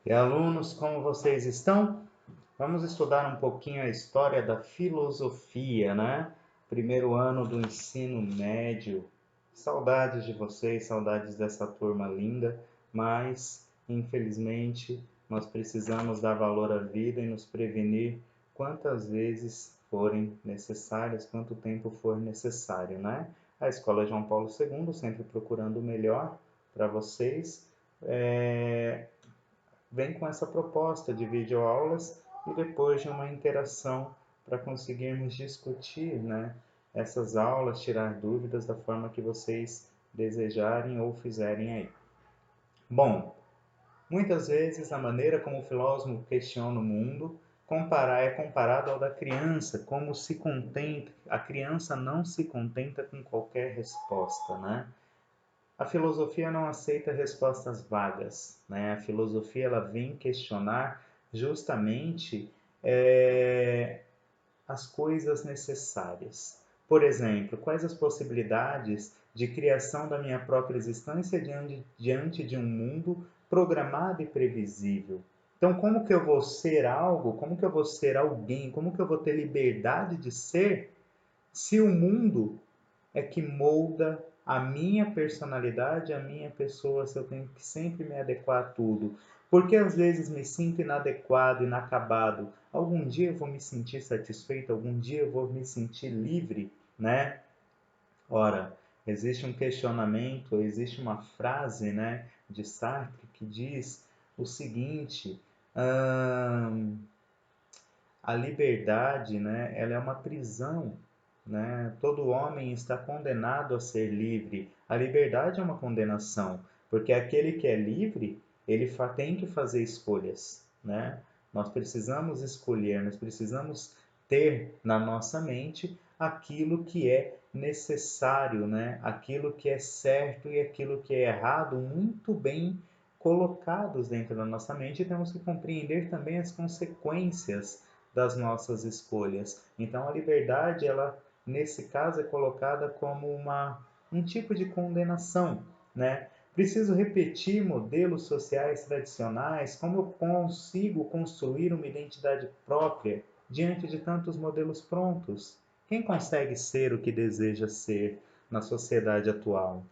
E alunos, como vocês estão? Vamos estudar um pouquinho a história da filosofia, né? Primeiro ano do ensino médio. Saudades de vocês, saudades dessa turma linda, mas infelizmente nós precisamos dar valor à vida e nos prevenir quantas vezes forem necessárias, quanto tempo for necessário, né? A Escola João Paulo II sempre procurando o melhor para vocês. Vem com essa proposta de videoaulas e depois de uma interação para conseguirmos discutir, né, essas aulas, tirar dúvidas da forma que vocês desejarem ou fizerem aí. Bom, muitas vezes a maneira como o filósofo questiona o mundo é comparado ao da criança, como se contenta, a criança não se contenta com qualquer resposta, né? A filosofia não aceita respostas vagas, né? A filosofia ela vem questionar justamente as coisas necessárias. Por exemplo, quais as possibilidades de criação da minha própria existência diante de um mundo programado e previsível? Então, como que eu vou ser algo? Como que eu vou ser alguém? Como que eu vou ter liberdade de ser se o mundo é que molda a minha personalidade, a minha pessoa, se eu tenho que sempre me adequar a tudo. Porque às vezes me sinto inadequado, inacabado. Algum dia eu vou me sentir satisfeito, algum dia eu vou me sentir livre, né? Ora, existe um questionamento, existe uma frase, né, de Sartre que diz o seguinte: hum, a liberdade, né, ela é uma prisão, né? Todo homem está condenado a ser livre. A liberdade é uma condenação, porque aquele que é livre, ele tem que fazer escolhas, né? Nós precisamos escolher, nós precisamos ter na nossa mente aquilo que é necessário, né? Aquilo que é certo e aquilo que é errado, muito bem colocados dentro da nossa mente, e temos que compreender também as consequências das nossas escolhas. Então a liberdade, ela nesse caso é colocada como um tipo de condenação, né? Preciso repetir modelos sociais tradicionais? Como eu consigo construir uma identidade própria diante de tantos modelos prontos? Quem consegue ser o que deseja ser na sociedade atual?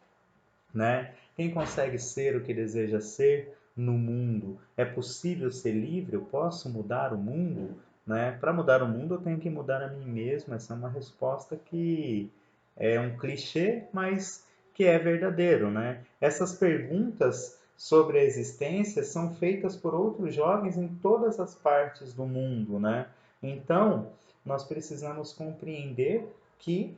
Né? Quem consegue ser o que deseja ser no mundo? É possível ser livre? Eu posso mudar o mundo? Né? Para mudar o mundo, eu tenho que mudar a mim mesmo. Essa é uma resposta que é um clichê, mas que é verdadeiro, né? Essas perguntas sobre a existência são feitas por outros jovens em todas as partes do mundo, né? Então, nós precisamos compreender que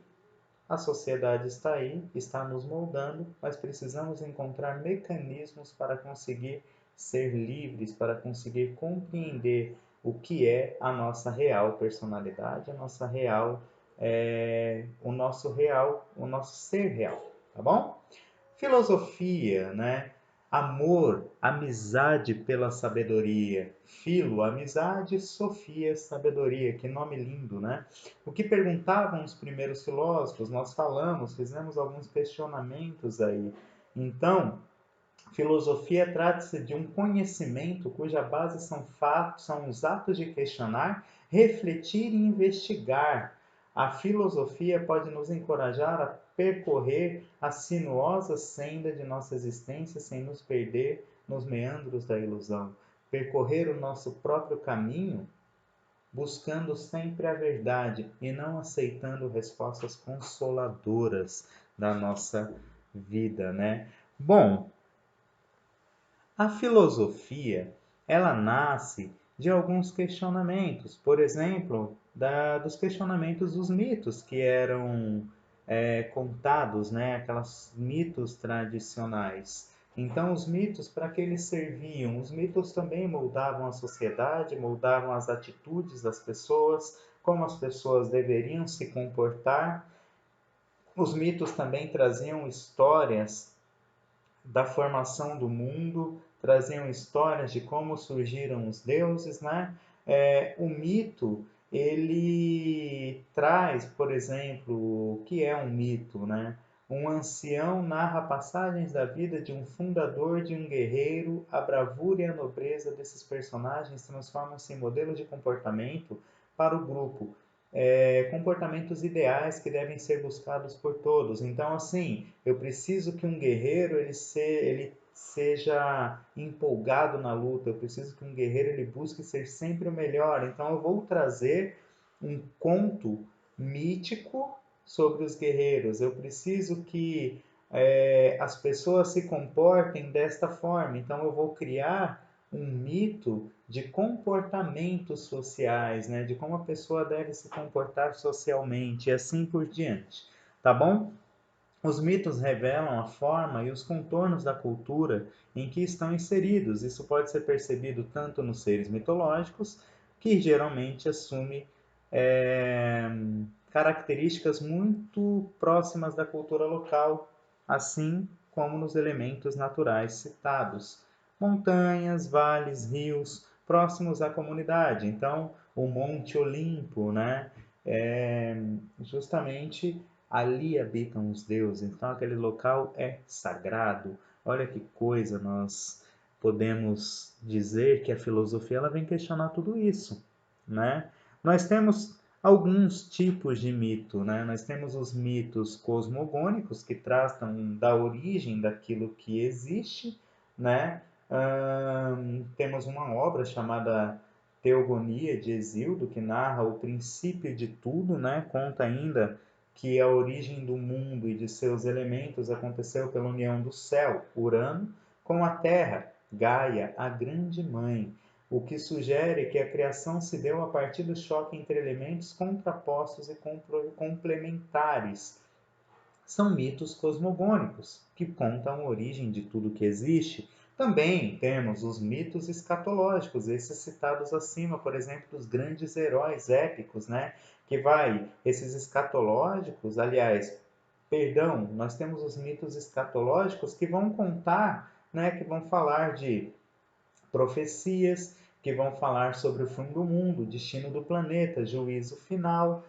a sociedade está aí, está nos moldando, mas precisamos encontrar mecanismos para conseguir ser livres, para conseguir compreender o que é a nossa real personalidade, a nossa real, o nosso ser real, tá bom? Filosofia, né? Amor, amizade pela sabedoria. Filo, amizade, Sofia, sabedoria. Que nome lindo, né? O que perguntavam os primeiros filósofos? Nós falamos, fizemos alguns questionamentos aí. Então, filosofia trata-se de um conhecimento cuja base são fatos, são os atos de questionar, refletir e investigar. A filosofia pode nos encorajar a percorrer a sinuosa senda de nossa existência sem nos perder nos meandros da ilusão. Percorrer o nosso próprio caminho, buscando sempre a verdade e não aceitando respostas consoladoras da nossa vida, né? Bom, a filosofia, ela nasce de alguns questionamentos, por exemplo, dos questionamentos dos mitos que eram contados, né? Aqueles mitos tradicionais. Então, os mitos, para que eles serviam? Os mitos também moldavam a sociedade, moldavam as atitudes das pessoas, como as pessoas deveriam se comportar. Os mitos também traziam histórias da formação do mundo, traziam histórias de como surgiram os deuses, né? O mito, ele traz, por exemplo, o que é um mito, né? Um ancião narra passagens da vida de um fundador, de um guerreiro. A bravura e a nobreza desses personagens transformam-se em modelo de comportamento para o grupo. Comportamentos ideais que devem ser buscados por todos. Então, assim, eu preciso que um guerreiro ele seja empolgado na luta. Eu preciso que um guerreiro ele busque ser sempre o melhor. Então, eu vou trazer um conto mítico sobre os guerreiros. Eu preciso que as pessoas se comportem desta forma. Então, eu vou criar um mito de comportamentos sociais, né? De como a pessoa deve se comportar socialmente e assim por diante. Tá bom? Os mitos revelam a forma e os contornos da cultura em que estão inseridos. Isso pode ser percebido tanto nos seres mitológicos, que geralmente assumem é, características muito próximas da cultura local, assim como nos elementos naturais citados. Montanhas, vales, rios, próximos à comunidade. Então, o Monte Olimpo, né? É justamente ali habitam os deuses, então aquele local é sagrado. Olha que coisa, nós podemos dizer que a filosofia ela vem questionar tudo isso, né? Nós temos alguns tipos de mito, né? Nós temos os mitos cosmogônicos que tratam da origem daquilo que existe, né? Temos uma obra chamada Teogonia de Hesíodo que narra o princípio de tudo, né? Conta ainda que a origem do mundo e de seus elementos aconteceu pela união do céu, Urano, com a Terra, Gaia, a grande mãe, o que sugere que a criação se deu a partir do choque entre elementos contrapostos e complementares. São mitos cosmogônicos, que contam a origem de tudo que existe. Também temos os mitos escatológicos, esses citados acima, por exemplo, dos grandes heróis épicos, né? Esses escatológicos, aliás, perdão, nós temos os mitos escatológicos que vão contar, né? Que vão falar de profecias, que vão falar sobre o fim do mundo, o destino do planeta, juízo final.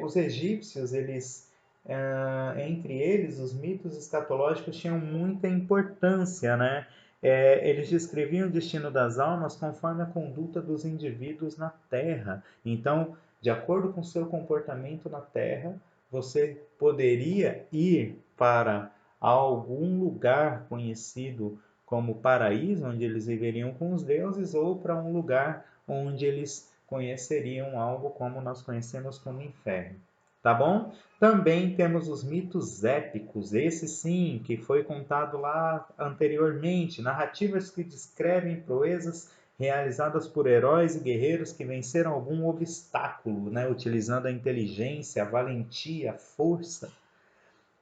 Os egípcios, entre eles, os mitos escatológicos tinham muita importância, né? Eles descreviam o destino das almas conforme a conduta dos indivíduos na Terra. Então, de acordo com seu comportamento na Terra, você poderia ir para algum lugar conhecido como paraíso, onde eles viveriam com os deuses, ou para um lugar onde eles conheceriam algo como nós conhecemos como inferno. Tá bom? Também temos os mitos épicos, esse sim, que foi contado lá anteriormente, narrativas que descrevem proezas realizadas por heróis e guerreiros que venceram algum obstáculo, né? Utilizando a inteligência, a valentia, a força.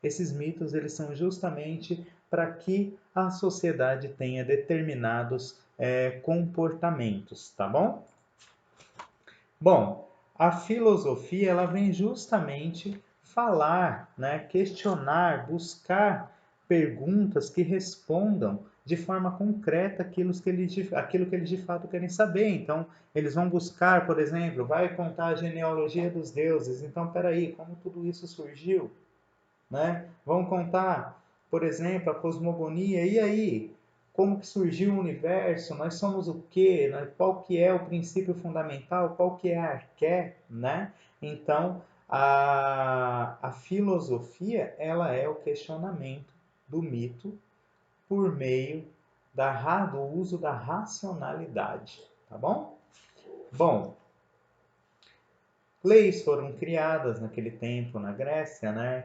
Esses mitos eles são justamente para que a sociedade tenha determinados comportamentos, tá bom? Bom, a filosofia ela vem justamente falar, né, questionar, buscar perguntas que respondam de forma concreta aquilo que eles de fato querem saber. Então, eles vão buscar, por exemplo, vai contar a genealogia dos deuses. Então, peraí, como tudo isso surgiu? Né? Vão contar, por exemplo, a cosmogonia. E aí? Como que surgiu o universo? Nós somos o quê? Né? Qual que é o princípio fundamental? Qual que é a arqué? Né? Então, a filosofia ela é o questionamento do mito por meio do uso da racionalidade. Tá bom? Bom, leis foram criadas naquele tempo na Grécia, né?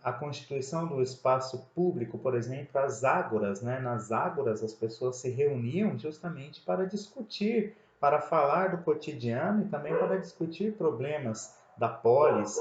A constituição do espaço público, por exemplo, as ágoras, né? Nas ágoras as pessoas se reuniam justamente para discutir, para falar do cotidiano e também para discutir problemas da polis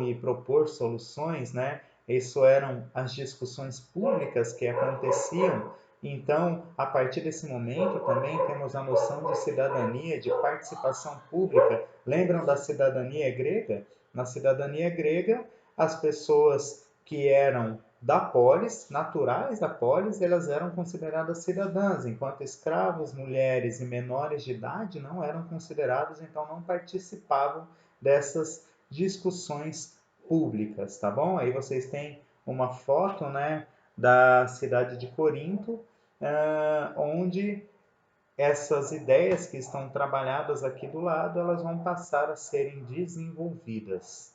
e propor soluções, né? Isso eram as discussões públicas que aconteciam. Então, a partir desse momento, também temos a noção de cidadania, de participação pública. Lembram da cidadania grega? Na cidadania grega, as pessoas que eram da polis, naturais da polis, elas eram consideradas cidadãs, enquanto escravos, mulheres e menores de idade não eram considerados, então não participavam dessas discussões públicas, tá bom? Aí vocês têm uma foto, né, da cidade de Corinto, onde essas ideias que estão trabalhadas aqui do lado, elas vão passar a serem desenvolvidas.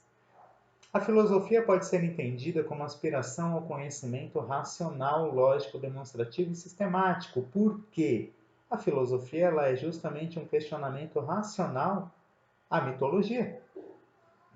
A filosofia pode ser entendida como aspiração ao conhecimento racional, lógico, demonstrativo e sistemático. Por quê? A filosofia ela é justamente um questionamento racional à mitologia,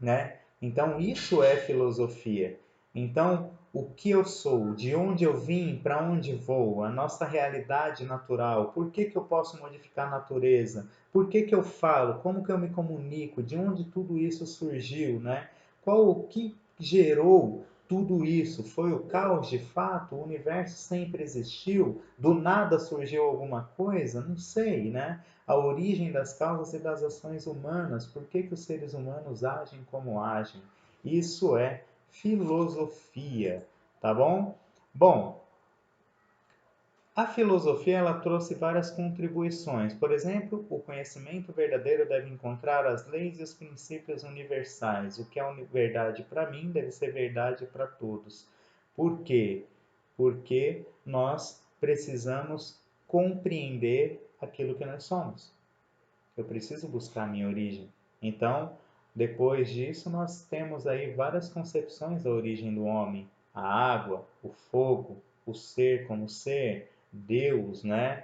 né? Então, isso é filosofia. Então, o que eu sou, de onde eu vim, para onde vou, a nossa realidade natural, por que eu posso modificar a natureza, por que eu falo, como que eu me comunico, de onde tudo isso surgiu, né? O que gerou tudo isso? Foi o caos de fato? O universo sempre existiu? Do nada surgiu alguma coisa? Não sei, né? A origem das causas e das ações humanas, por que os seres humanos agem como agem. Isso é filosofia, tá bom? Bom, a filosofia ela trouxe várias contribuições. Por exemplo, o conhecimento verdadeiro deve encontrar as leis e os princípios universais. O que é verdade para mim deve ser verdade para todos. Por quê? Porque nós precisamos compreender aquilo que nós somos. Eu preciso buscar a minha origem. Então, depois disso, nós temos aí várias concepções da origem do homem. A água, o fogo, o ser como ser, Deus, né?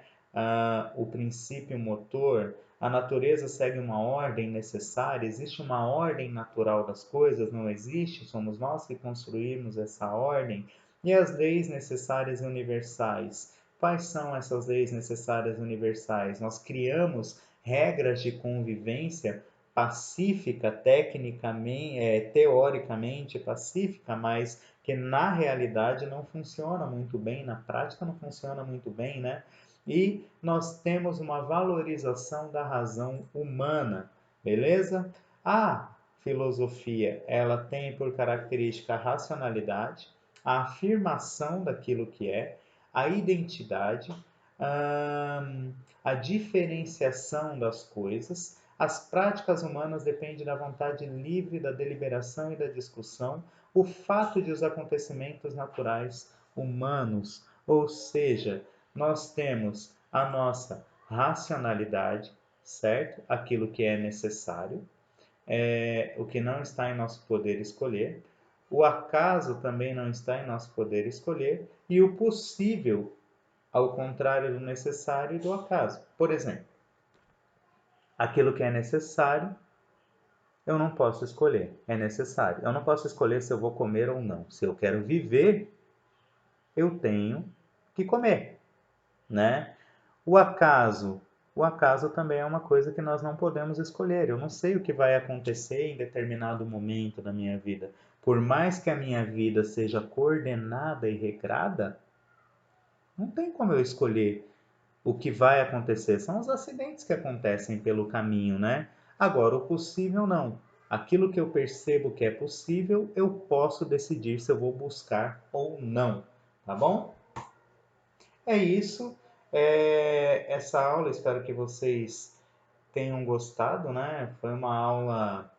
O princípio motor, a natureza segue uma ordem necessária, existe uma ordem natural das coisas, não existe, somos nós que construímos essa ordem, e as leis necessárias e universais. Quais são essas leis necessárias e universais? Nós criamos regras de convivência pacífica, tecnicamente, teoricamente pacífica, mas que na realidade não funciona muito bem, na prática não funciona muito bem, né? E nós temos uma valorização da razão humana, beleza? A filosofia, ela tem por característica a racionalidade, a afirmação daquilo que é, a identidade, a diferenciação das coisas. As práticas humanas dependem da vontade livre, da deliberação e da discussão, o fato de os acontecimentos naturais humanos, ou seja, nós temos a nossa racionalidade, certo? Aquilo que é necessário, o que não está em nosso poder escolher, o acaso também não está em nosso poder escolher, e o possível, ao contrário do necessário e do acaso. Por exemplo, aquilo que é necessário, eu não posso escolher, é necessário. Eu não posso escolher se eu vou comer ou não. Se eu quero viver, eu tenho que comer, né? O acaso também é uma coisa que nós não podemos escolher. Eu não sei o que vai acontecer em determinado momento da minha vida. Por mais que a minha vida seja coordenada e regrada, não tem como eu escolher o que vai acontecer. São os acidentes que acontecem pelo caminho, né? Agora, o possível não. Aquilo que eu percebo que é possível, eu posso decidir se eu vou buscar ou não, tá bom? É isso. Essa aula, espero que vocês tenham gostado, né? Foi uma aula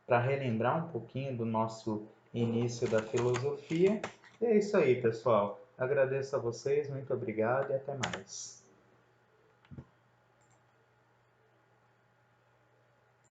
para relembrar um pouquinho do nosso início da filosofia. E é isso aí, pessoal. Agradeço a vocês, muito obrigado e até mais.